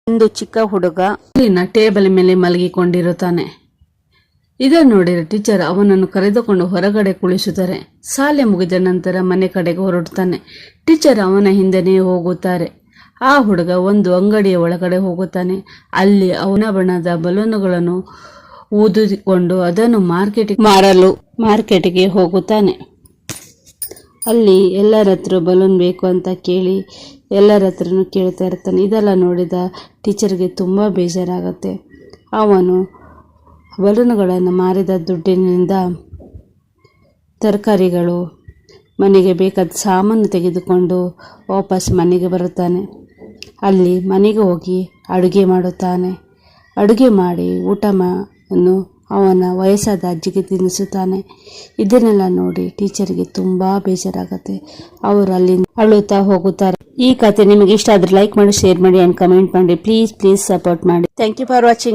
ಒಂದು ಚಿಕ್ಕ ಹುಡುಗ ಇಲ್ಲಿನ ಟೇಬಲ್ ಮೇಲೆ ಮಲಗಿಕೊಂಡಿರುತ್ತಾನೆ. ಇದನ್ನು ನೋಡಿದ ಟೀಚರ್ ಅವನನ್ನು ಕರೆದುಕೊಂಡು ಹೊರಗಡೆ ಕುಳಿಸುತ್ತಾರೆ. ಶಾಲೆ ಮುಗಿದ ನಂತರ ಮನೆ ಕಡೆಗೆ ಹೊರಡುತ್ತಾನೆ. ಟೀಚರ್ ಅವನ ಹಿಂದೆನೇ ಹೋಗುತ್ತಾರೆ. ಆ ಹುಡುಗ ಒಂದು ಅಂಗಡಿಯ ಒಳಗಡೆ ಹೋಗುತ್ತಾನೆ. ಅಲ್ಲಿ ಅವನ ಬಣ್ಣದ ಬಲೂನುಗಳನ್ನು ಊದಿಕೊಂಡು ಅದನ್ನು ಮಾರ್ಕೆಟಿಗೆ ಹೋಗುತ್ತಾನೆ. ಅಲ್ಲಿ ಎಲ್ಲರ ಹತ್ರ ಬಲೂನ್ ಬೇಕು ಅಂತ ಕೇಳಿ ಎಲ್ಲರ ಹತ್ರನೂ ಕೇಳ್ತಾ ಇರ್ತಾನೆ. ಇದೆಲ್ಲ ನೋಡಿದ ಟೀಚರ್ಗೆ ತುಂಬ ಬೇಜಾರಾಗುತ್ತೆ. ಅವನು ಬಲೂನುಗಳನ್ನು ಮಾರಿದ ದುಡ್ಡಿನಿಂದ ತರಕಾರಿಗಳು, ಮನೆಗೆ ಬೇಕಾದ ಸಾಮಾನು ತೆಗೆದುಕೊಂಡು ವಾಪಸ್ ಮನೆಗೆ ಬರುತ್ತಾನೆ. ಅಲ್ಲಿ ಮನೆಗೆ ಹೋಗಿ ಅಡುಗೆ ಮಾಡುತ್ತಾನೆ. ಅಡುಗೆ ಮಾಡಿ ಊಟವನ್ನು ಅವನ ವಯಸ್ಸಾದ ಅಜ್ಜಿಗೆ ತಿನ್ನಿಸುತ್ತಾನೆ. ಇದನ್ನೆಲ್ಲ ನೋಡಿ ಟೀಚರ್ಗೆ ತುಂಬ ಬೇಜಾರಾಗುತ್ತೆ. ಅವರು ಅಲ್ಲಿ ಅಳುತ್ತಾ ಹೋಗುತ್ತಾರೆ. ಈ ಕಥೆ ನಿಮಗೆ ಇಷ್ಟ ಆದರೆ ಲೈಕ್ ಮಾಡಿ, ಶೇರ್ ಮಾಡಿ ಆ್ಯಂಡ್ ಕಮೆಂಟ್ ಮಾಡಿ. ಪ್ಲೀಸ್ ಸಪೋರ್ಟ್ ಮಾಡಿ. Thank you for watching.